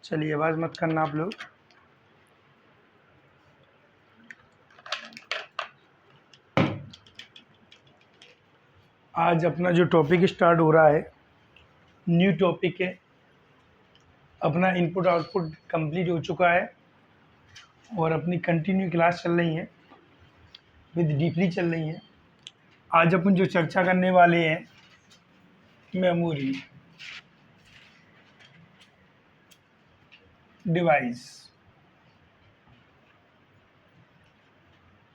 चलिए आवाज़ मत करना आप लोग। आज अपना जो टॉपिक स्टार्ट हो रहा है, न्यू टॉपिक है। अपना इनपुट आउटपुट कंप्लीट हो चुका है और अपनी कंटिन्यू क्लास चल रही है, विद डीपली चल रही है। आज अपन जो चर्चा करने वाले हैं, मेमोरी डिवाइस।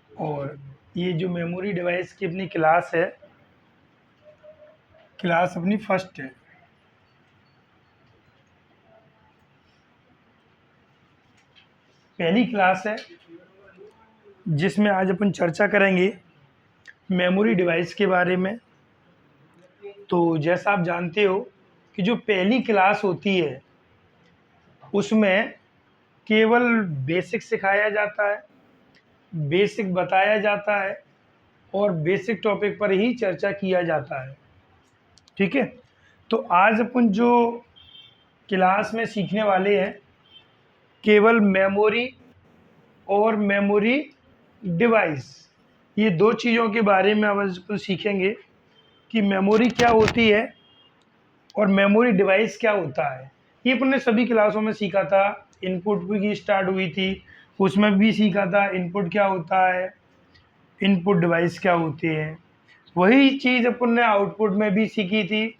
और ये जो मेमोरी डिवाइस की अपनी क्लास है, क्लास अपनी फर्स्ट है। पहली क्लास है जिसमें आज अपन चर्चा करेंगे मेमोरी डिवाइस के बारे में। तो जैसा आप जानते हो कि जो पहली क्लास होती है उसमें केवल बेसिक सिखाया जाता है, बेसिक बताया जाता है और बेसिक टॉपिक पर ही चर्चा किया जाता है। ठीक है, तो आज अपन जो क्लास में सीखने वाले हैं केवल मेमोरी और मेमोरी डिवाइस, ये दो चीज़ों के बारे में आज अपन सीखेंगे कि मेमोरी क्या होती है और मेमोरी डिवाइस क्या होता है। ये अपन ने सभी क्लासों में सीखा था। इनपुट की स्टार्ट हुई थी, उसमें भी सीखा था इनपुट क्या होता है, इनपुट डिवाइस क्या होते हैं। वही चीज़ अपन ने आउटपुट में भी सीखी थी,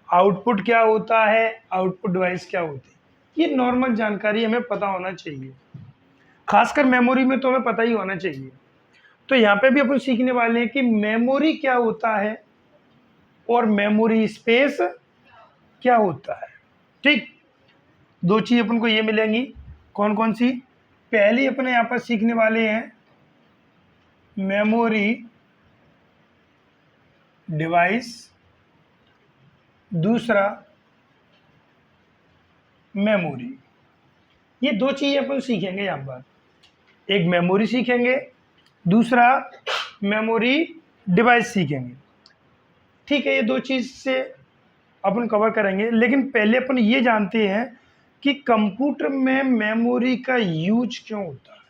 आउटपुट क्या होता है, आउटपुट डिवाइस क्या होती है। ये नॉर्मल जानकारी हमें पता होना चाहिए, खासकर मेमोरी में तो हमें पता ही होना चाहिए। तो यहाँ पे भी अपन सीखने वाले हैं कि मेमोरी क्या होता है और मेमोरी स्पेस क्या होता है। ठीक, दो चीज़ अपन को ये मिलेंगी। कौन कौन सी? पहली अपने यहाँ पर सीखने वाले हैं मेमोरी डिवाइस, दूसरा मेमोरी। ये दो चीज़ें अपन सीखेंगे यहाँ पर। एक मेमोरी सीखेंगे, दूसरा मेमोरी डिवाइस सीखेंगे। ठीक है, ये दो चीज़ से अपन कवर करेंगे। लेकिन पहले अपन ये जानते हैं कि कंप्यूटर में मेमोरी का यूज क्यों होता है।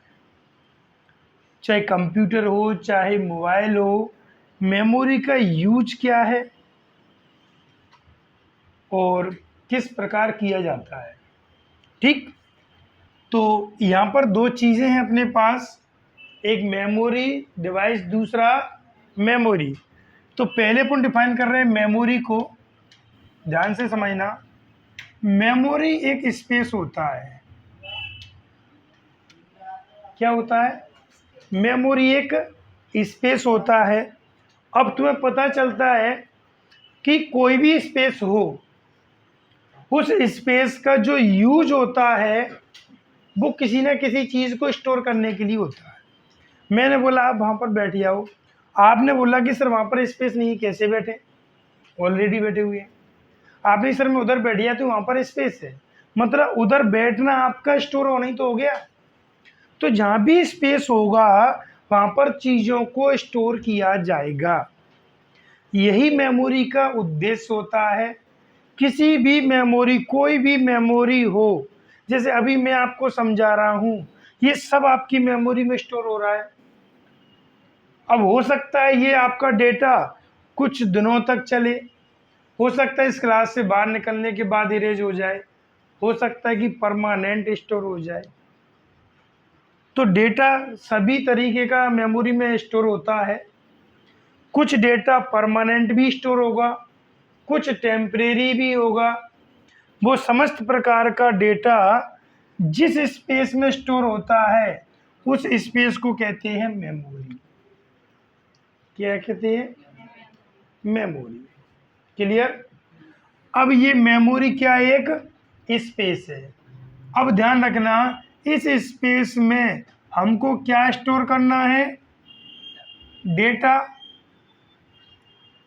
चाहे कंप्यूटर हो चाहे मोबाइल हो, मेमोरी का यूज क्या है और किस प्रकार किया जाता है। ठीक, तो यहाँ पर दो चीज़ें हैं अपने पास, एक मेमोरी डिवाइस, दूसरा मेमोरी। तो पहले अपन डिफाइन कर रहे हैं मेमोरी को, ध्यान से समझना। मेमोरी एक स्पेस होता है। क्या होता है? मेमोरी एक स्पेस होता है। अब तुम्हें पता चलता है कि कोई भी स्पेस हो, उस स्पेस का जो यूज होता है वो किसी न किसी चीज़ को स्टोर करने के लिए होता है। मैंने बोला आप वहाँ पर बैठ जाओ, आपने बोला कि सर वहाँ पर स्पेस नहीं है, कैसे बैठे? ऑलरेडी बैठे हुए हैं। आपने सर मैं उधर बैठ गया तो वहाँ पर स्पेस है, मतलब उधर बैठना आपका स्टोर होना ही तो हो गया। तो जहाँ भी स्पेस होगा वहाँ पर चीज़ों को स्टोर किया जाएगा। यही मेमोरी का उद्देश्य होता है। किसी भी मेमोरी, कोई भी मेमोरी हो, जैसे अभी मैं आपको समझा रहा हूँ, ये सब आपकी मेमोरी में स्टोर हो रहा है। अब हो सकता है ये आपका डेटा कुछ दिनों तक चले, हो सकता है इस क्लास से बाहर निकलने के बाद इरेज हो जाए, हो सकता है कि परमानेंट स्टोर हो जाए। तो डेटा सभी तरीके का मेमोरी में स्टोर होता है। कुछ डेटा परमानेंट भी स्टोर होगा, कुछ टेम्परेरी भी होगा। वो समस्त प्रकार का डेटा जिस स्पेस में स्टोर होता है उस स्पेस को कहते हैं मेमोरी। क्या कहते हैं? मेमोरी। क्लियर? अब ये मेमोरी क्या एक स्पेस है। अब ध्यान रखना, इस स्पेस में हमको क्या स्टोर करना है? डेटा।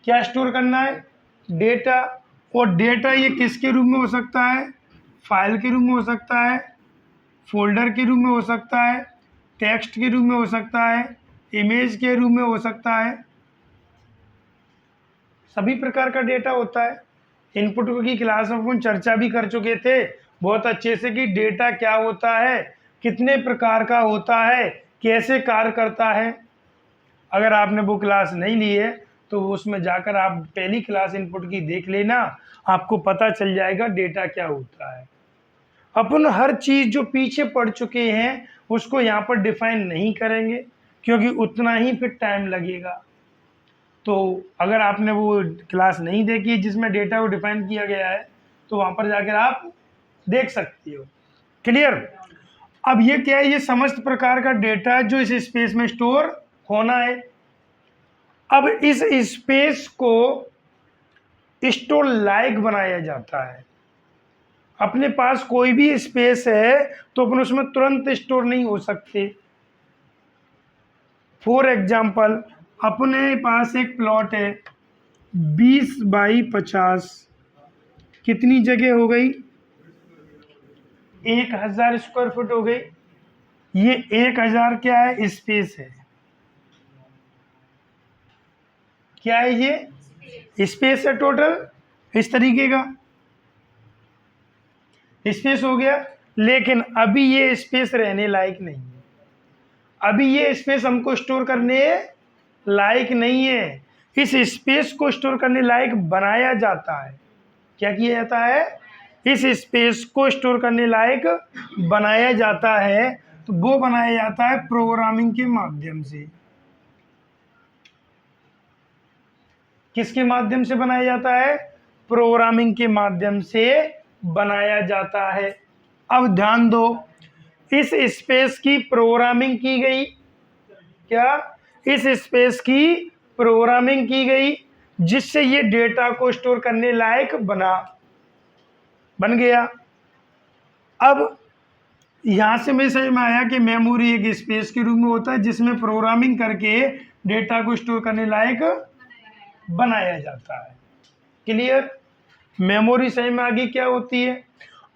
क्या स्टोर करना है? डेटा। और डेटा ये किसके रूप में हो सकता है? फाइल के रूप में हो सकता है, फोल्डर के रूप में हो सकता है, टेक्स्ट के रूप में हो सकता है, इमेज के रूप में हो सकता है। सभी प्रकार का डेटा होता है। इनपुट की क्लास में अपन चर्चा भी कर चुके थे, बहुत अच्छे से कि डेटा क्या होता है, कितने प्रकार का होता है, कैसे कार्य करता है। अगर आपने वो क्लास नहीं ली है तो उसमें जाकर आप पहली क्लास इनपुट की देख लेना, आपको पता चल जाएगा डेटा क्या होता है। अपन हर चीज़ जो पीछे पढ़ चुके हैं उसको यहाँ पर डिफाइन नहीं करेंगे, क्योंकि उतना ही फिर टाइम लगेगा। तो अगर आपने वो क्लास नहीं देखी जिसमें डेटा को डिफाइन किया गया है तो वहाँ पर जाकर आप देख सकती हो। क्लियर। अब ये क्या है, ये समस्त प्रकार का डेटा जो इस स्पेस में स्टोर होना है। अब इस स्पेस को स्टोर लाइक बनाया जाता है। अपने पास कोई भी स्पेस है तो अपन उसमें तुरंत स्टोर नहीं हो सकते। फॉर एग्जाम्पल, अपने पास एक प्लॉट है 20 बाई 50, कितनी जगह हो गई, 1000 स्क्वायर फुट हो गई। ये 1000 क्या है, स्पेस है। क्या है ये, स्पेस है टोटल, इस तरीके का स्पेस हो गया। लेकिन अभी ये स्पेस रहने लायक नहीं है, अभी ये स्पेस हमको स्टोर करने लायक नहीं है। इस स्पेस को स्टोर करने लायक बनाया जाता है। क्या किया जाता है, इस स्पेस को स्टोर करने लायक बनाया जाता है। तो वो बनाया जाता है प्रोग्रामिंग के माध्यम से। किसके माध्यम से बनाया जाता है, प्रोग्रामिंग के माध्यम से बनाया जाता है। अब ध्यान दो, इस स्पेस की प्रोग्रामिंग की गई, क्या, इस स्पेस की प्रोग्रामिंग की गई जिससे ये डेटा को स्टोर करने लायक बन गया। अब यहां से मुझे समझ में आया कि मेमोरी एक स्पेस के रूप में होता है जिसमें प्रोग्रामिंग करके डेटा को स्टोर करने लायक बनाया जाता है। क्लियर। मेमोरी समझ में आगे क्या होती है।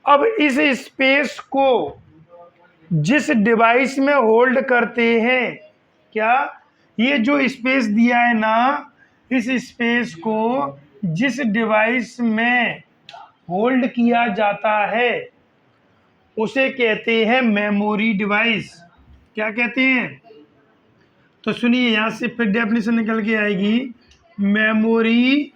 अब इस स्पेस को जिस डिवाइस में होल्ड करते हैं, क्या, ये जो स्पेस दिया है ना, इस स्पेस को जिस डिवाइस में होल्ड किया जाता है उसे कहते हैं मेमोरी डिवाइस। क्या कहते हैं, तो सुनिए यहां से फिर डेफिनेशन निकल के आएगी। मेमोरी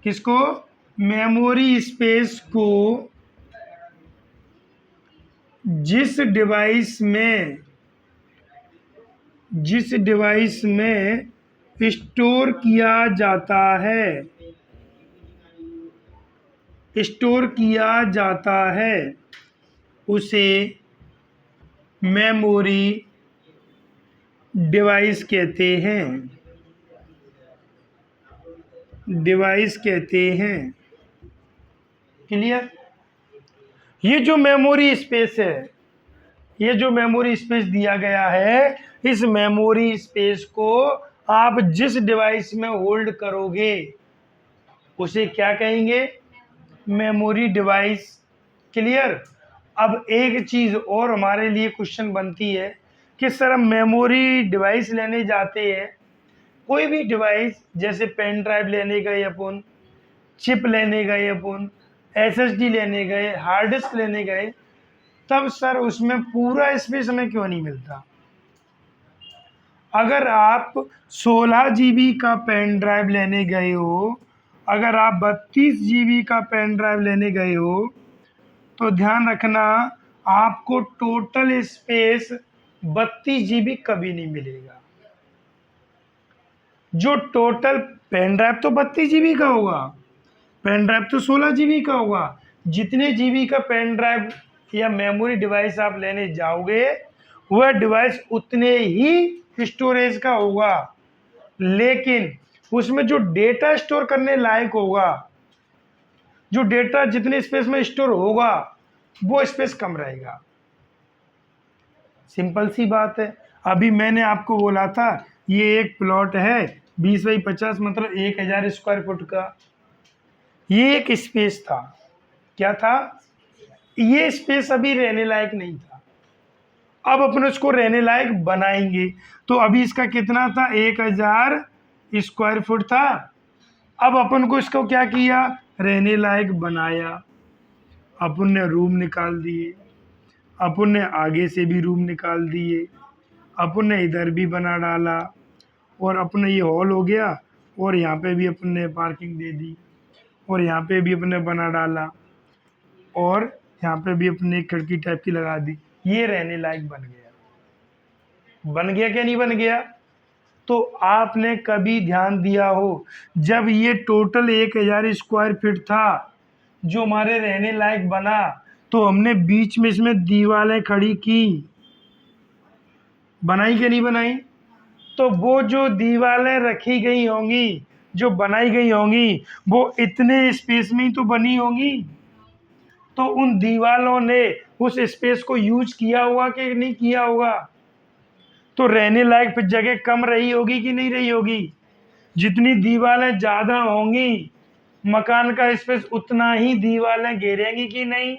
किसको, मेमोरी स्पेस को जिस डिवाइस में स्टोर किया जाता है उसे मेमोरी डिवाइस कहते हैं। क्लियर। ये जो मेमोरी स्पेस है, ये जो मेमोरी स्पेस दिया गया है, इस मेमोरी स्पेस को आप जिस डिवाइस में होल्ड करोगे उसे क्या कहेंगे, मेमोरी डिवाइस। क्लियर। अब एक चीज़ और हमारे लिए क्वेश्चन बनती है कि सर हम मेमोरी डिवाइस लेने जाते हैं, कोई भी डिवाइस, जैसे पेन ड्राइव लेने गए अपन, चिप लेने गए अपन, SSD लेने गए, हार्ड डिस्क लेने गए, तब सर उसमें पूरा स्पेस हमें क्यों नहीं मिलता। अगर आप 16 GB का पेन ड्राइव लेने गए हो, अगर आप 32 GB का पेन ड्राइव लेने गए हो, तो ध्यान रखना आपको टोटल स्पेस 32 GB कभी नहीं मिलेगा। जो टोटल पेन ड्राइव तो 32 GB का होगा, पेन ड्राइव तो 16 GB का होगा। जितने GB का पेन ड्राइव या मेमोरी डिवाइस आप लेने जाओगे वह डिवाइस उतने ही स्टोरेज का होगा, लेकिन उसमें जो डेटा स्टोर करने लायक होगा, जो डेटा जितने स्पेस में स्टोर होगा वो स्पेस कम रहेगा। सिंपल सी बात है। अभी मैंने आपको बोला था ये एक प्लॉट है 20 बाई 50, मतलब 1000 स्क्वायर फुट का। ये एक स्पेस था, क्या था, ये स्पेस अभी रहने लायक नहीं था। अब अपन उसको रहने लायक बनाएंगे। तो अभी इसका कितना था, 1000 स्क्वायर फुट था। अब अपन को इसको क्या किया, रहने लायक बनाया। अपन ने रूम निकाल दिए, अपन ने आगे से भी रूम निकाल दिए, अपन ने इधर भी बना डाला, और अपने ये हॉल हो गया, और यहाँ पे भी अपन ने पार्किंग दे दी, और यहाँ पे भी अपन ने बना डाला, और यहाँ पे भी अपने एक खिड़की टाइप की लगा दी। ये रहने लायक बन गया। बन गया क्या नहीं बन गया? तो आपने कभी ध्यान दिया हो, जब ये टोटल 1000 स्क्वायर फीट था जो हमारे रहने लायक बना, तो हमने बीच में इसमें दीवारें खड़ी की, बनाई कि नहीं बनाई? तो वो जो दीवारें रखी गई होंगी, जो बनाई गई होंगी, वो इतने स्पेस में ही तो बनी होंगी। तो उन दीवारों ने उस स्पेस को यूज किया होगा कि नहीं किया होगा? तो रहने लायक फिर जगह कम रही होगी कि नहीं रही होगी? जितनी दीवारें ज़्यादा होंगी, मकान का स्पेस उतना ही दीवारें घेरेंगी कि नहीं?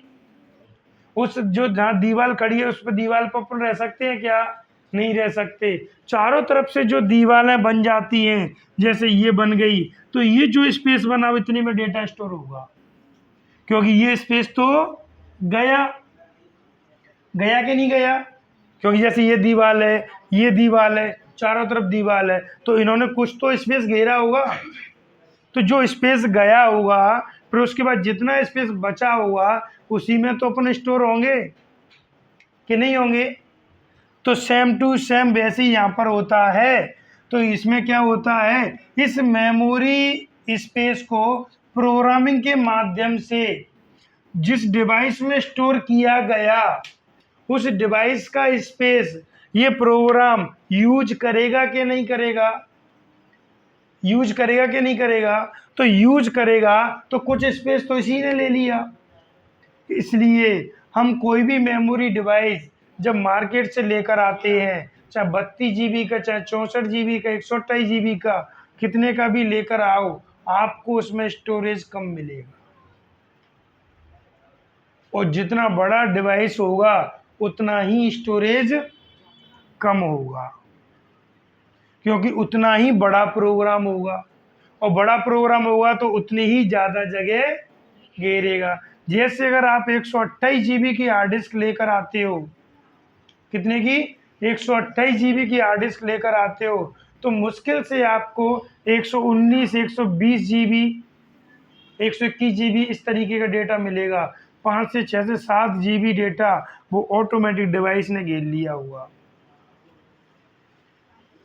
उस जो जहाँ दीवार खड़ी है उस पर दीवार पर अपन रह सकते हैं क्या? नहीं रह सकते। चारों तरफ से जो दीवारें बन जाती हैं, जैसे ये बन गई, तो ये जो स्पेस बना इतने में डेटा स्टोर होगा, क्योंकि ये स्पेस तो गया कि नहीं गया? क्योंकि जैसे ये दीवार है, ये दीवार है, चारों तरफ दीवार है, तो इन्होंने कुछ तो स्पेस घेरा होगा। तो जो स्पेस गया होगा, फिर उसके बाद जितना स्पेस बचा होगा उसी में तो अपन स्टोर होंगे कि नहीं होंगे? तो सेम टू सेम वैसे ही यहाँ पर होता है। तो इसमें क्या होता है, इस मेमोरी स्पेस को प्रोग्रामिंग के माध्यम से जिस डिवाइस में स्टोर किया गया, उस डिवाइस का स्पेस ये प्रोग्राम यूज करेगा कि नहीं करेगा? यूज करेगा कि नहीं करेगा? तो यूज करेगा, तो कुछ स्पेस तो इसी ने ले लिया। इसलिए हम कोई भी मेमोरी डिवाइस जब मार्केट से लेकर आते हैं, चाहे 32 GB का, चाहे 64 GB का, 128 GB का, कितने का भी लेकर आओ, आपको उसमें स्टोरेज कम मिलेगा। और जितना बड़ा डिवाइस होगा उतना ही स्टोरेज कम होगा, क्योंकि उतना ही बड़ा प्रोग्राम होगा, और बड़ा प्रोग्राम होगा तो उतनी ही ज़्यादा जगह घेरेगा। जैसे अगर आप 128 GB की हार्ड डिस्क लेकर आते हो, कितने की? 128 GB की हार्ड डिस्क लेकर आते हो, तो मुश्किल से आपको 119, 120 GB, 121 GB इस तरीके का डेटा मिलेगा। 5 से 6 से 7 GB डेटा वो ऑटोमेटिक डिवाइस ने घेर लिया हुआ।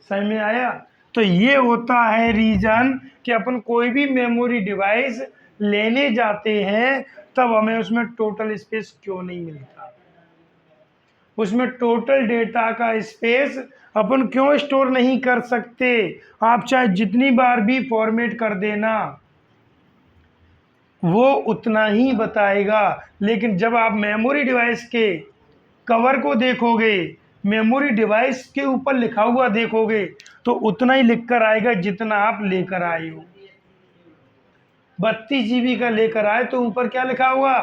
समझ में आया? तो ये होता है रीजन कि अपन कोई भी मेमोरी डिवाइस लेने जाते हैं तब हमें उसमें टोटल स्पेस क्यों नहीं मिलता, उसमें टोटल डेटा का स्पेस अपन क्यों स्टोर नहीं कर सकते। आप चाहे जितनी बार भी फॉर्मेट कर देना, वो उतना ही बताएगा। लेकिन जब आप मेमोरी डिवाइस के कवर को देखोगे, मेमोरी डिवाइस के ऊपर लिखा हुआ देखोगे, तो उतना ही लिख कर आएगा जितना आप लेकर आए हो। 32 GB का लेकर आए तो ऊपर क्या लिखा हुआ?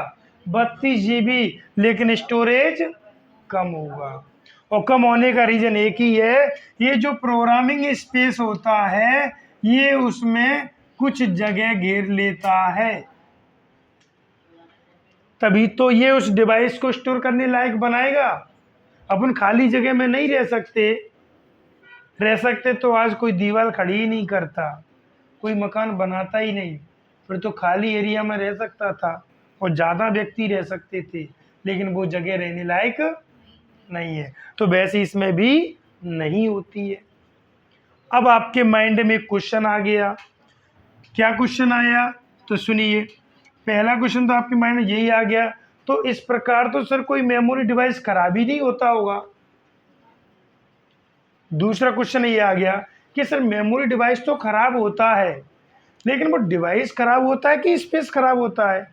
32 GB, लेकिन स्टोरेज कम होगा। और कम होने का रीजन एक ही है, ये जो प्रोग्रामिंग स्पेस होता है ये उसमें कुछ जगह घेर लेता है, तभी तो ये उस डिवाइस को स्टोर करने लायक बनाएगा। अपन खाली जगह में नहीं रह सकते। रह सकते तो आज कोई दीवार खड़ी ही नहीं करता, कोई मकान बनाता ही नहीं, फिर तो खाली एरिया में रह सकता था और ज़्यादा व्यक्ति रह सकते थे, लेकिन वो जगह रहने लायक नहीं है। तो वैसे इसमें भी नहीं होती है। अब आपके माइंड में क्वेश्चन आ गया। क्या क्वेश्चन आया? तो सुनिए। पहला क्वेश्चन तो आपके माइंड में यही आ गया, तो इस प्रकार तो सर कोई मेमोरी डिवाइस खराब ही नहीं होता होगा। दूसरा क्वेश्चन ये आ गया कि सर मेमोरी डिवाइस तो खराब होता है, लेकिन वो डिवाइस खराब होता है कि स्पेस खराब होता है?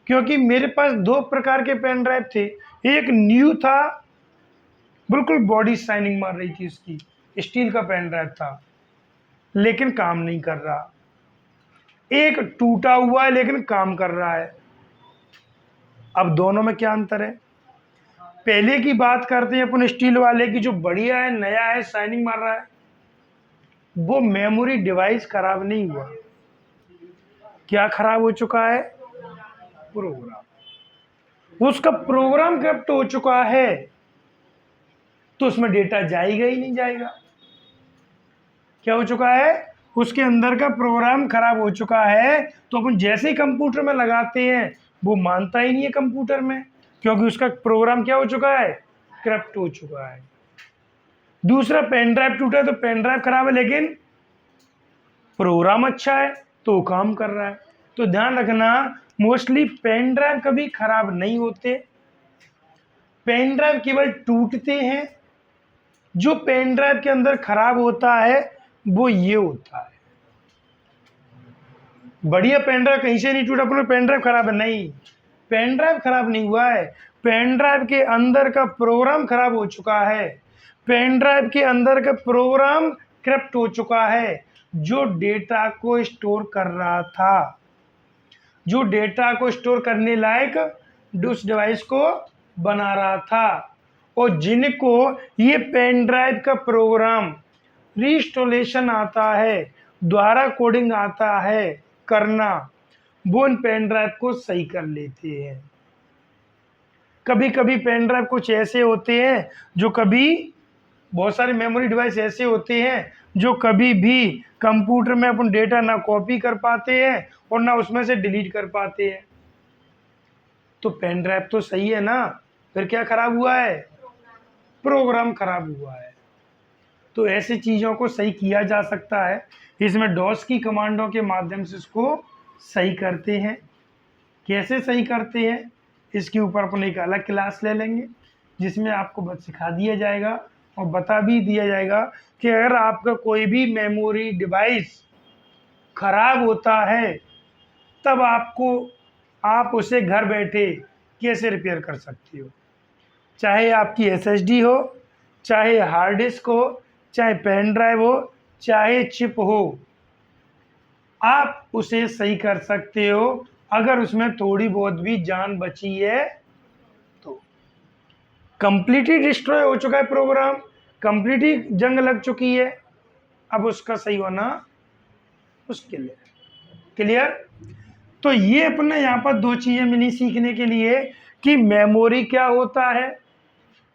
क्योंकि मेरे पास दो प्रकार के पेन ड्राइव थे। एक न्यू था, बिल्कुल बॉडी शाइनिंग मार रही थी उसकी, स्टील का पेन ड्राइव था, लेकिन काम नहीं कर रहा। एक टूटा हुआ है लेकिन काम कर रहा है। अब दोनों में क्या अंतर है? पहले की बात करते हैं अपन स्टील वाले की, जो बढ़िया है, नया है, शाइनिंग मार रहा है, वो मेमोरी डिवाइस खराब नहीं हुआ। क्या खराब हो चुका है? प्रोग्राम। उसका प्रोग्राम करप्ट हो चुका है तो उसमें डेटा जाएगा ही नहीं जाएगा। क्या हो चुका है? उसके अंदर का प्रोग्राम खराब हो चुका है, तो अपन जैसे ही कंप्यूटर में लगाते हैं वो मानता ही नहीं है कंप्यूटर में, क्योंकि उसका प्रोग्राम क्या हो चुका है? करप्ट हो चुका है। दूसरा, पेन ड्राइव टूटा है तो पेन ड्राइव खराब है, लेकिन प्रोग्राम अच्छा है तो काम कर रहा है। तो ध्यान रखना, मोस्टली पेन ड्राइव कभी खराब नहीं होते, पेन ड्राइव केवल टूटते हैं। जो पेन ड्राइव के अंदर खराब होता है वो ये होता है, बढ़िया पेन ड्राइव कहीं से नहीं टूटा, अपना पेन ड्राइव खराब है, नहीं, पेन ड्राइव खराब नहीं हुआ है, पेन ड्राइव के अंदर का प्रोग्राम खराब हो चुका है, पेन ड्राइव के अंदर का प्रोग्राम करप्ट हो चुका है। जो डेटा को स्टोर कर रहा था, जो डेटा को स्टोर करने लायक उस डिवाइस को बना रहा था, और जिनको ये पेन ड्राइव का प्रोग्राम रीइंस्टॉलेशन आता है, दोबारा कोडिंग आता है करना, वो इन पेन ड्राइव को सही कर लेते हैं। कभी कभी पेन ड्राइव कुछ ऐसे होते हैं जो कभी, बहुत सारे मेमोरी डिवाइस ऐसे होते हैं जो कभी भी कंप्यूटर में अपन डेटा ना कॉपी कर पाते हैं और ना उसमें से डिलीट कर पाते हैं। तो पेन ड्राइव तो सही है ना, फिर क्या खराब हुआ है? प्रोग्राम खराब हुआ है। तो ऐसी चीज़ों को सही किया जा सकता है, इसमें डॉस की कमांडों के माध्यम से इसको सही करते हैं। कैसे सही करते हैं इसके ऊपर अपन एक अलग क्लास ले लेंगे, जिसमें आपको बस सिखा दिया जाएगा और बता भी दिया जाएगा कि अगर आपका कोई भी मेमोरी डिवाइस खराब होता है तब आप उसे घर बैठे कैसे रिपेयर कर सकते हो। चाहे आपकी एसएसडी हो, चाहे हार्ड डिस्क हो, चाहे पेन ड्राइव हो, चाहे चिप हो, आप उसे सही कर सकते हो अगर उसमें थोड़ी बहुत भी जान बची है तो। कंप्लीटली डिस्ट्रॉय हो चुका है प्रोग्राम, कंप्लीटली जंग लग चुकी है, अब उसका सही होना मुश्किल है। क्लियर? तो ये अपने यहाँ पर दो चीज़ें मिली सीखने के लिए कि मेमोरी क्या होता है,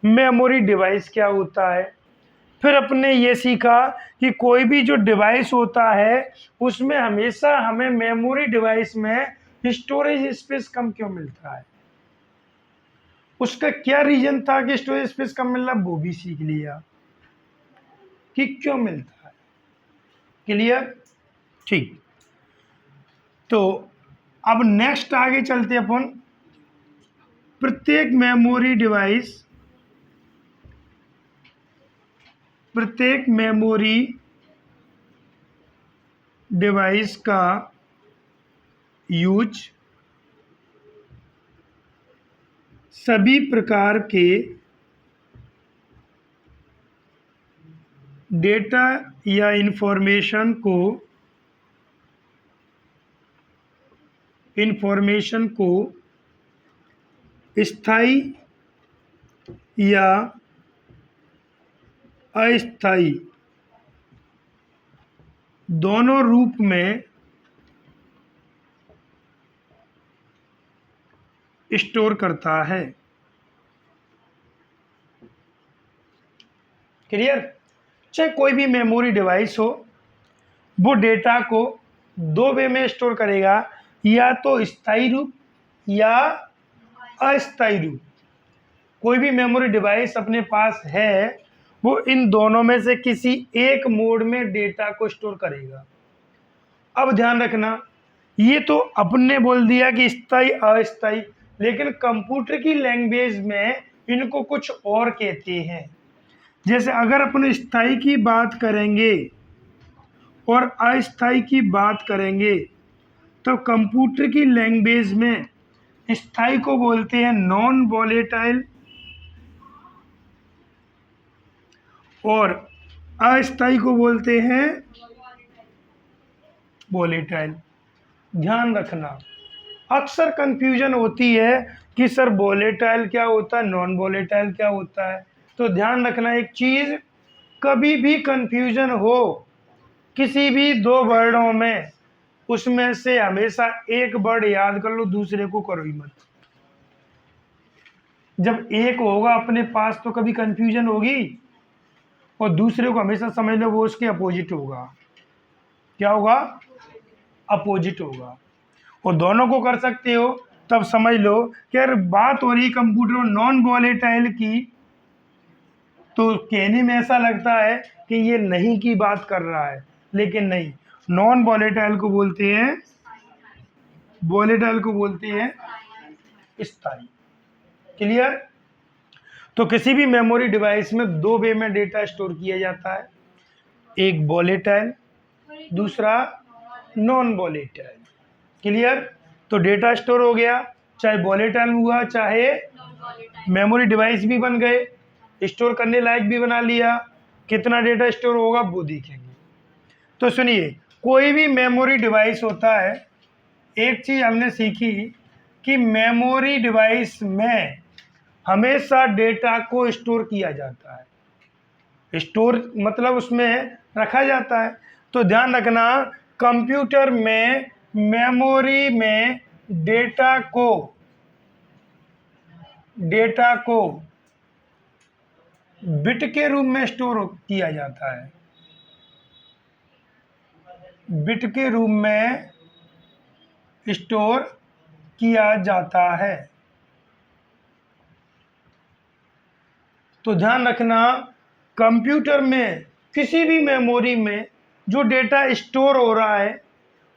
मेमोरी डिवाइस क्या होता है। फिर अपने ये सीखा कि कोई भी जो डिवाइस होता है उसमें हमेशा हमें मेमोरी डिवाइस में स्टोरेज स्पेस कम क्यों मिलता है, उसका क्या रीजन था कि स्टोरेज स्पेस कम मिल रहा, वो भी सीख लिया कि क्यों मिलता है। क्लियर? ठीक। तो अब नेक्स्ट आगे चलते अपन, प्रत्येक मेमोरी डिवाइस का यूज सभी प्रकार के डेटा या इंफॉर्मेशन को स्थायी या अस्थायी दोनों रूप में स्टोर करता है। क्लियर? चाहे कोई भी मेमोरी डिवाइस हो, वो डेटा को दो वे में स्टोर करेगा, या तो स्थायी रूप या अस्थायी रूप। कोई भी मेमोरी डिवाइस अपने पास है वो इन दोनों में से किसी एक मोड में डेटा को स्टोर करेगा। अब ध्यान रखना, ये तो अपने बोल दिया कि स्थायी अस्थायी, लेकिन कंप्यूटर की लैंग्वेज में इनको कुछ और कहते हैं। जैसे अगर अपन स्थायी की बात करेंगे और अस्थायी की बात करेंगे तो कंप्यूटर की लैंग्वेज में स्थायी को बोलते हैं नॉन वॉलेटाइल और अस्थायी को बोलते हैं वॉलेटाइल। ध्यान रखना, अक्सर कंफ्यूजन होती है कि सर वॉलेटाइल क्या होता है, नॉन वॉलेटाइल क्या होता है। तो ध्यान रखना एक चीज़, कभी भी कंफ्यूजन हो किसी भी दो वर्डों में उसमें से हमेशा एक वर्ड याद कर लो, दूसरे को करो ही मत। जब एक होगा अपने पास तो कभी कंफ्यूजन होगी, और दूसरे को हमेशा समझ लो वो उसके अपोजिट होगा। क्या होगा? अपोजिट होगा। और दोनों को कर सकते हो तब समझ लो कि यार बात हो रही कंप्यूटर नॉन वॉलेटाइल की, तो कहने में ऐसा लगता है कि ये नहीं की बात कर रहा है, लेकिन नहीं, नॉन वॉलेटाइल को बोलते हैं, वॉलेटाइल को बोलते हैं स्थायी। क्लियर? तो किसी भी मेमोरी डिवाइस में दो वे में डेटा स्टोर किया जाता है, एक वॉलेटाइल, दूसरा नॉन वॉलेटाइल। क्लियर? तो डेटा स्टोर हो गया, चाहे वॉलेटाइल हुआ चाहे मेमोरी डिवाइस भी बन गए, स्टोर करने लायक भी बना लिया। कितना डेटा स्टोर होगा वो देखेंगे। तो सुनिए, कोई भी मेमोरी डिवाइस होता है, एक चीज़ हमने सीखी कि मेमोरी डिवाइस में हमेशा डेटा को स्टोर किया जाता है। स्टोर मतलब उसमें रखा जाता है। तो ध्यान रखना, कंप्यूटर में मेमोरी में डेटा को बिट के रूप में स्टोर किया जाता है, बिट के रूप में स्टोर किया जाता है। तो ध्यान रखना, कंप्यूटर में किसी भी मेमोरी में जो डेटा स्टोर हो रहा है,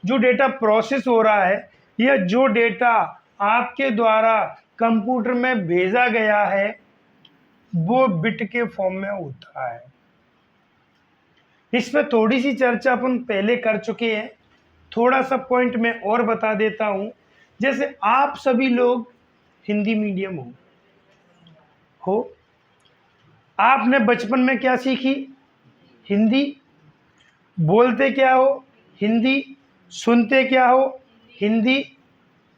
जो डेटा प्रोसेस हो रहा है, या जो डेटा आपके द्वारा कंप्यूटर में भेजा गया है, वो बिट के फॉर्म में होता है। इस पर थोड़ी सी चर्चा अपन पहले कर चुके हैं, थोड़ा सा पॉइंट मैं और बता देता हूं। जैसे आप सभी लोग हिंदी मीडियम हो, आपने बचपन में क्या सीखी? हिंदी। बोलते क्या हो? हिंदी। सुनते क्या हो? हिंदी।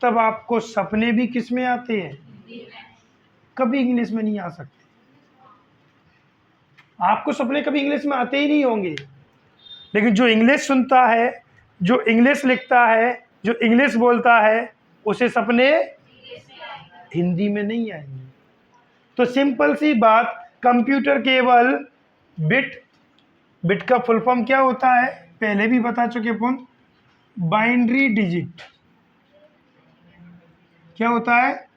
तब आपको सपने भी किस में आते हैं? कभी इंग्लिश में नहीं आ सकते। आपको सपने कभी इंग्लिश में आते ही नहीं होंगे। लेकिन जो इंग्लिश सुनता है, जो इंग्लिश लिखता है, जो इंग्लिश बोलता है, उसे सपने हिंदी में नहीं आएंगे। तो सिंपल सी बात, कंप्यूटर केवल बिट का फुल फॉर्म क्या होता है पहले भी बता चुके अपन, बाइनरी डिजिट। क्या होता है?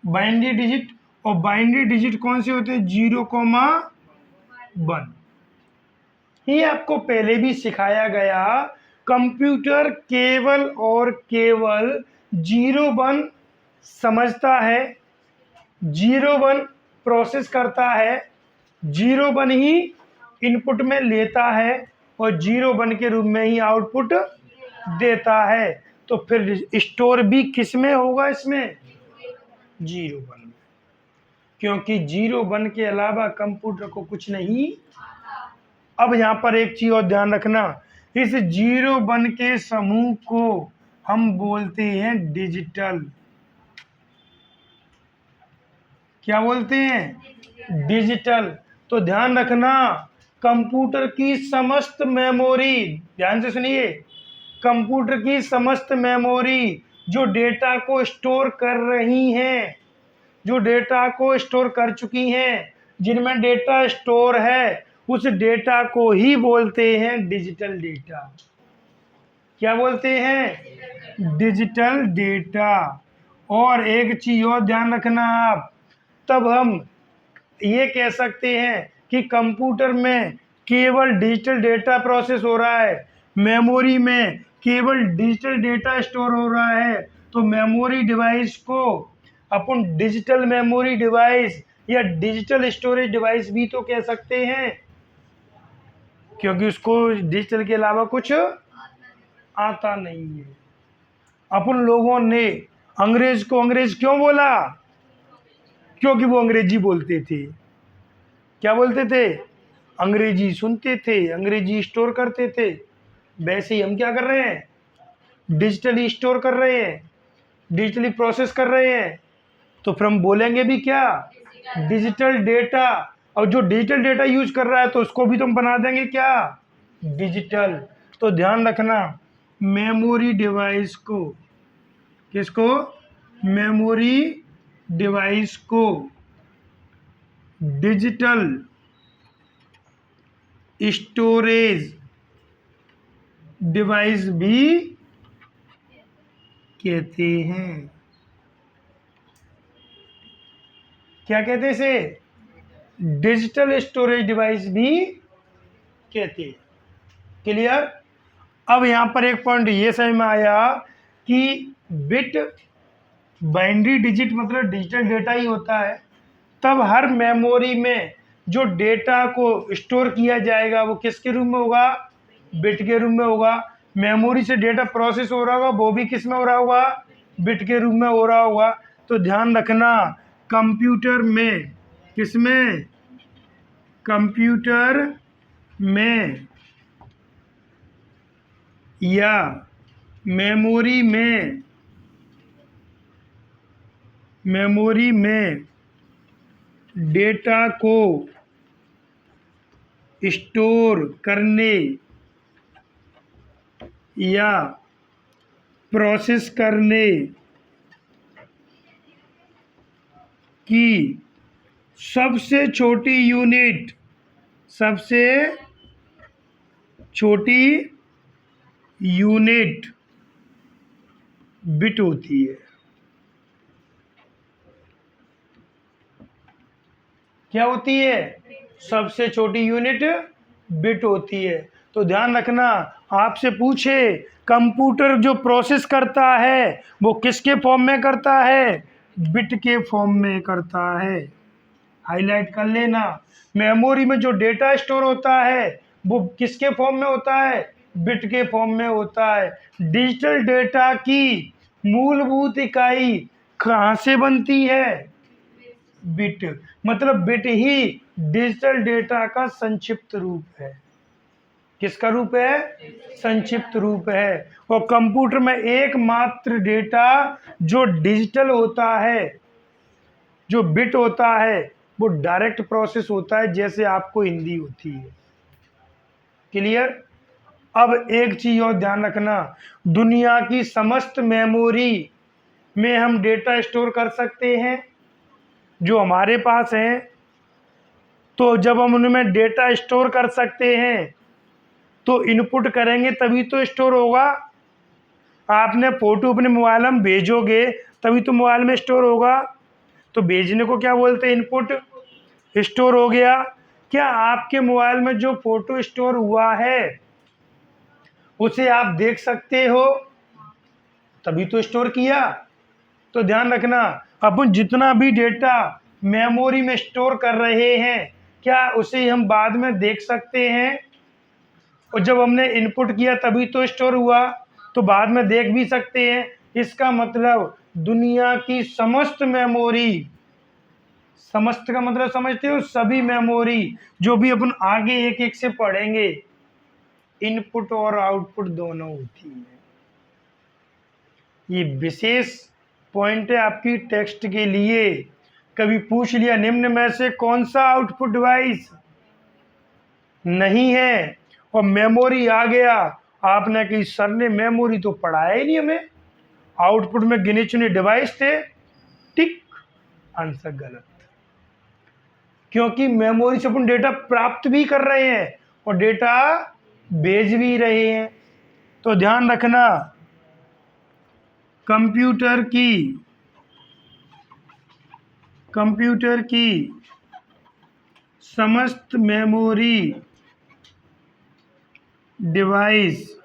Binary digit. और बाइनरी डिजिट कौन से होते हैं? 0,1। ये आपको पहले भी सिखाया गया। कंप्यूटर केवल और केवल 0,1 समझता है, 0,1 प्रोसेस करता है, 0,1 ही इनपुट में लेता है, और 0,1 के रूप में ही आउटपुट देता है। तो फिर स्टोर भी किस में होगा? इसमें 0,1 में, क्योंकि 0,1 के अलावा कंप्यूटर को कुछ नहीं। अब यहाँ पर एक चीज और ध्यान रखना, इस 0,1 के समूह को हम बोलते हैं डिजिटल। क्या बोलते हैं? डिजिटल। तो ध्यान रखना, कंप्यूटर की समस्त मेमोरी, ध्यान से सुनिए, कंप्यूटर की समस्त मेमोरी जो डेटा को स्टोर कर रही हैं, जो डेटा को स्टोर कर चुकी हैं, जिनमें डेटा स्टोर है, उस डेटा को ही बोलते हैं डिजिटल डेटा। क्या बोलते हैं? Digital data. और एक चीज और ध्यान रखना आप, तब हम ये कह सकते हैं कि कंप्यूटर में केवल डिजिटल डेटा प्रोसेस हो रहा है, मेमोरी में केवल डिजिटल डेटा स्टोर हो रहा है। तो मेमोरी डिवाइस को अपन डिजिटल मेमोरी डिवाइस या डिजिटल स्टोरेज डिवाइस भी तो कह सकते हैं, क्योंकि उसको डिजिटल के अलावा कुछ आता नहीं है। अपन लोगों ने अंग्रेज को अंग्रेज क्यों बोला? क्योंकि वो अंग्रेजी बोलते थे। क्या बोलते थे? अंग्रेजी सुनते थे, अंग्रेजी स्टोर करते थे। वैसे ही हम क्या कर रहे हैं? डिजिटली स्टोर कर रहे हैं, डिजिटली प्रोसेस कर रहे हैं। तो फिर हम बोलेंगे भी क्या? Digital data. और जो डिजिटल डेटा यूज कर रहा है तो उसको भी तुम बना देंगे क्या? डिजिटल। तो ध्यान रखना, मेमोरी डिवाइस को, किसको, मेमोरी डिवाइस को डिजिटल स्टोरेज डिवाइस भी कहते हैं। क्या कहते हैं इसे, डिजिटल स्टोरेज डिवाइस भी कहते हैं। क्लियर। अब यहाँ पर एक पॉइंट ये समझ में आया कि बिट बाइनरी डिजिट मतलब डिजिटल डेटा ही होता है, तब हर मेमोरी में जो डेटा को स्टोर किया जाएगा वो किसके रूप में होगा, बिट के रूप में होगा। मेमोरी से डेटा प्रोसेस हो रहा होगा वो भी किस में हो रहा होगा, बिट के रूप में हो रहा होगा। तो ध्यान रखना, कंप्यूटर में, किसमें, कंप्यूटर में या मेमोरी में डेटा को स्टोर करने या प्रोसेस करने की सबसे छोटी यूनिट बिट होती है। क्या होती है, सबसे छोटी यूनिट बिट होती है। तो ध्यान रखना, आपसे पूछे कंप्यूटर जो प्रोसेस करता है वो किसके फॉर्म में करता है, बिट के फॉर्म में करता है। हाईलाइट कर लेना, मेमोरी में जो डेटा स्टोर होता है वो किसके फॉर्म में होता है, बिट के फॉर्म में होता है। डिजिटल डेटा की मूलभूत इकाई कहाँ से बनती है, बिट। मतलब बिट ही डिजिटल डेटा का संक्षिप्त रूप है। किसका रूप है, संक्षिप्त रूप है। और कंप्यूटर में एकमात्र डेटा जो डिजिटल होता है, जो बिट होता है, वो डायरेक्ट प्रोसेस होता है, जैसे आपको हिंदी होती है। क्लियर। अब एक चीज और ध्यान रखना, दुनिया की समस्त मेमोरी में हम डेटा स्टोर कर सकते हैं जो हमारे पास हैं। तो जब हम उनमें डेटा स्टोर कर सकते हैं तो इनपुट करेंगे तभी तो स्टोर होगा। आपने फोटो अपने मोबाइल में भेजोगे तभी तो मोबाइल में स्टोर होगा। तो भेजने को क्या बोलते हैं, इनपुट। स्टोर हो गया। क्या आपके मोबाइल में जो फोटो स्टोर हुआ है उसे आप देख सकते हो, तभी तो स्टोर किया। तो ध्यान रखना, अपन जितना भी डेटा मेमोरी में स्टोर कर रहे हैं क्या उसे हम बाद में देख सकते हैं, और जब हमने इनपुट किया तभी तो स्टोर हुआ, तो बाद में देख भी सकते हैं। इसका मतलब दुनिया की समस्त मेमोरी, समस्त का मतलब समझते हो, सभी मेमोरी जो भी अपन आगे एक एक से पढ़ेंगे, इनपुट और आउटपुट दोनों होती है। ये विशेष पॉइंट है आपकी टेक्स्ट के लिए। कभी पूछ लिया निम्न में से कौन सा आउटपुट डिवाइस नहीं है, और मेमोरी आ गया, आपने कही सर ने मेमोरी तो पढ़ाया ही नहीं हमें, आउटपुट में गिने चुने डिवाइस थे, टिक, आंसर गलत। क्योंकि मेमोरी से अपन डेटा प्राप्त भी कर रहे हैं और डेटा भेज भी रहे हैं। तो ध्यान रखना, कंप्यूटर की समस्त memory device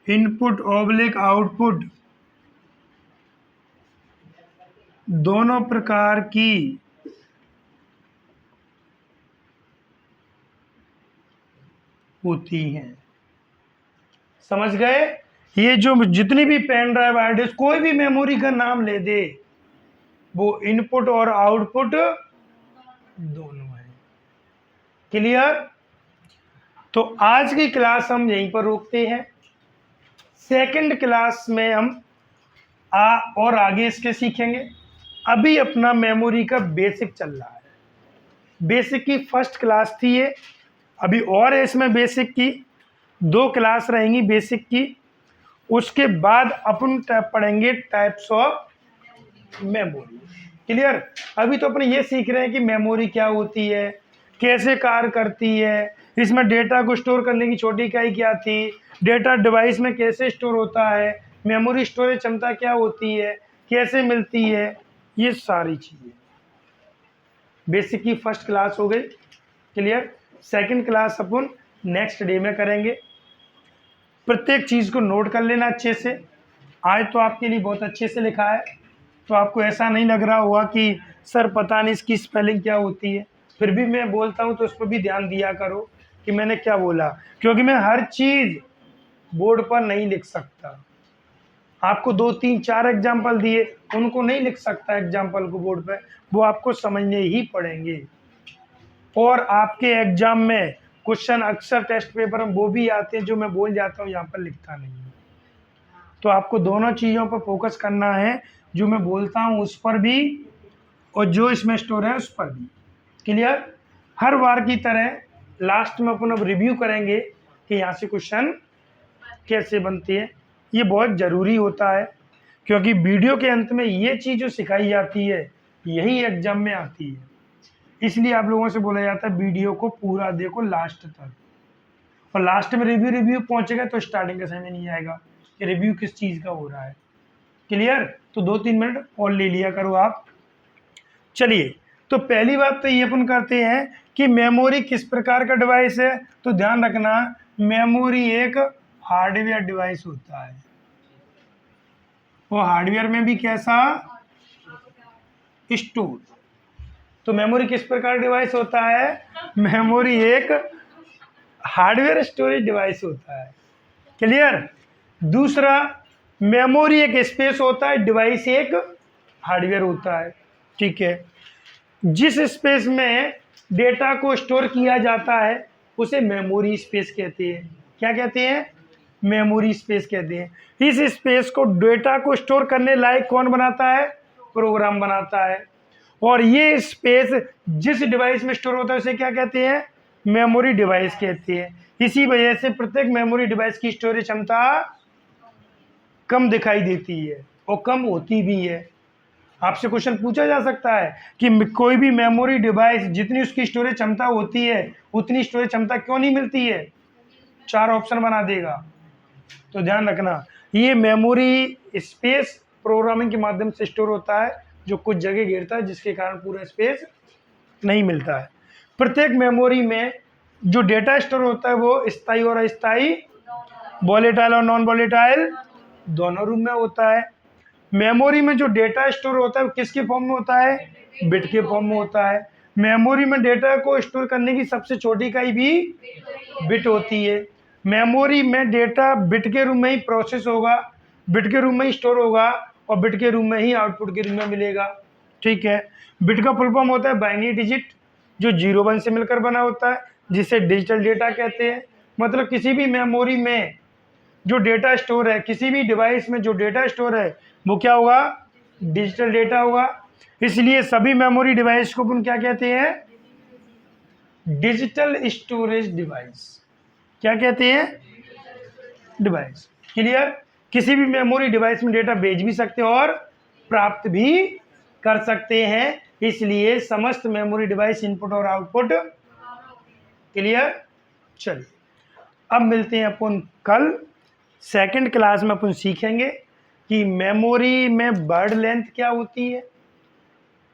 input oblique output दोनों प्रकार की होती हैं। समझ गए। ये जो जितनी भी पेन ड्राइव हार्ड डिस्क कोई भी मेमोरी का नाम ले दे, वो इनपुट और आउटपुट दोनों है। क्लियर। तो आज की क्लास हम यहीं पर रोकते हैं। सेकंड क्लास में हम और आगे इसके सीखेंगे। अभी अपना मेमोरी का बेसिक चल रहा है। बेसिक की फर्स्ट क्लास थी ये, अभी और है इसमें बेसिक की। 2 क्लास रहेंगी बेसिक की। उसके बाद अपन पढ़ेंगे टाइप्स ऑफ मेमोरी। क्लियर? अभी तो अपन ये सीख रहे हैं कि मेमोरी क्या होती है, कैसे कार्य करती है, इसमें डेटा को स्टोर करने की छोटी इकाई क्या थी, डेटा डिवाइस में कैसे स्टोर होता है, मेमोरी स्टोरेज क्षमता क्या होती है, कैसे मिलती है, ये सारी चीज़ें बेसिक की फर्स्ट क्लास हो गई। क्लियर? सेकंड क्लास अपन नेक्स्ट डे में करेंगे। प्रत्येक चीज़ को नोट कर लेना अच्छे से। आज तो आपके लिए बहुत अच्छे से लिखा है, तो आपको ऐसा नहीं लग रहा होगा कि सर पता नहीं इसकी स्पेलिंग क्या होती है। फिर भी मैं बोलता हूँ तो उस पर भी ध्यान दिया करो कि मैंने क्या बोला, क्योंकि मैं हर चीज़ बोर्ड पर नहीं लिख सकता। आपको 2, 3, 4 एग्जाम्पल दिए, उनको नहीं लिख सकता एग्जाम्पल को बोर्ड पे, वो आपको समझने ही पड़ेंगे। और आपके एग्जाम में क्वेश्चन अक्सर टेस्ट पेपर में वो भी आते हैं जो मैं बोल जाता हूँ, यहाँ पर लिखता नहीं हूँ। तो आपको दोनों चीज़ों पर फोकस करना है, जो मैं बोलता हूँ उस पर भी और जो इसमें स्टोर है उस पर भी। क्लियर? हर बार की तरह लास्ट में अपन अब रिव्यू करेंगे कि यहाँ से क्वेश्चन कैसे बनते हैं। ये बहुत ज़रूरी होता है, क्योंकि वीडियो के अंत में ये चीज़ जो सिखाई जाती है यही एग्जाम में आती है। इसलिए आप लोगों से बोला जाता है वीडियो को पूरा देखो लास्ट तक, और लास्ट में रिव्यू पहुंचेगा तो स्टार्टिंग का समझ नहीं आएगा कि रिव्यू किस चीज़ का हो रहा है। क्लियर? तो 2-3 मिनट और ले लिया करो आप। चलिए, तो पहली बात तो ये अपन करते हैं कि मेमोरी किस प्रकार का डिवाइस है। तो ध्यान रखना, मेमोरी एक हार्डवेयर डिवाइस होता है। वो हार्डवेयर में भी कैसा? स्टोर। तो मेमोरी किस प्रकार डिवाइस होता है? मेमोरी एक हार्डवेयर स्टोरेज डिवाइस होता है। क्लियर? दूसरा, मेमोरी एक स्पेस होता है, डिवाइस एक हार्डवेयर होता है। ठीक है? जिस स्पेस में डेटा को स्टोर किया जाता है उसे मेमोरी स्पेस कहते हैं। क्या कहते हैं? मेमोरी स्पेस कहते हैं। इस स्पेस को डेटा को स्टोर करने लायक कौन बनाता है? प्रोग्राम बनाता है। और ये स्पेस जिस डिवाइस में स्टोर होता है उसे क्या कहते हैं? मेमोरी डिवाइस कहते हैं। इसी वजह से प्रत्येक मेमोरी डिवाइस की स्टोरेज क्षमता कम दिखाई देती है और कम होती भी है। आपसे क्वेश्चन पूछा जा सकता है कि कोई भी मेमोरी डिवाइस जितनी उसकी स्टोरेज क्षमता होती है उतनी स्टोरेज क्षमता क्यों नहीं मिलती है? 4 ऑप्शन बना देगा। तो ध्यान रखना, ये मेमोरी स्पेस प्रोग्रामिंग के माध्यम से स्टोर होता है, जो कुछ जगह घेरता है, जिसके कारण पूरा स्पेस नहीं मिलता है। प्रत्येक मेमोरी में जो डेटा स्टोर होता है वो स्थायी और अस्थायी, वॉलेटाइल और नॉन वॉलेटाइल दोनों रूप में होता है। मेमोरी में जो डेटा स्टोर होता है वो किसके फॉर्म में होता है? बिट के फॉर्म में होता है। मेमोरी में डेटा को स्टोर करने की सबसे छोटी इकाई भी बिट होती है। मेमोरी में डेटा बिट के रूप में ही प्रोसेस होगा, बिट के रूप में ही स्टोर होगा और बिट के रूप में ही आउटपुट के रूप में मिलेगा। ठीक है? बिट का फुल फॉर्म होता है बाइनरी डिजिट, जो 0-1 से मिलकर बना होता है, जिसे डिजिटल डेटा कहते हैं। मतलब किसी भी मेमोरी में जो डेटा स्टोर है, किसी भी डिवाइस में जो डेटा स्टोर है वो क्या होगा? डिजिटल डेटा होगा। इसलिए सभी मेमोरी डिवाइस को अपन क्या कहते हैं? Digital storage device. क्या कहते हैं? डिवाइस। क्लियर? किसी भी मेमोरी डिवाइस में डेटा भेज भी सकते हैं और प्राप्त भी कर सकते हैं, इसलिए समस्त मेमोरी डिवाइस इनपुट और आउटपुट। क्लियर? चलिए, अब मिलते हैं अपन कल। सेकंड क्लास में अपन सीखेंगे कि मेमोरी में वर्ड लेंथ क्या होती है,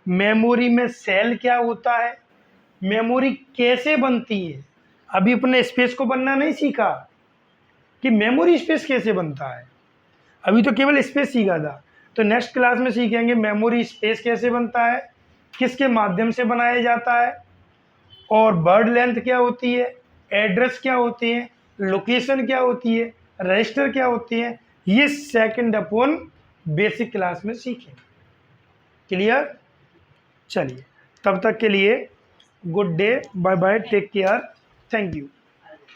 मेमोरी में सेल क्या होता है, मेमोरी कैसे बनती है। अभी अपने स्पेस को बनना नहीं सीखा कि मेमोरी स्पेस कैसे बनता है, अभी तो केवल स्पेस सीखा था। तो नेक्स्ट क्लास में सीखेंगे मेमोरी स्पेस कैसे बनता है, किसके माध्यम से बनाया जाता है, और वर्ड लेंथ क्या होती है, एड्रेस क्या होती है, लोकेशन क्या होती है, रजिस्टर क्या होती है। ये सेकंड अपन बेसिक क्लास में सीखेंगे। क्लियर? चलिए, तब तक के लिए good day, bye bye, take care, thank you.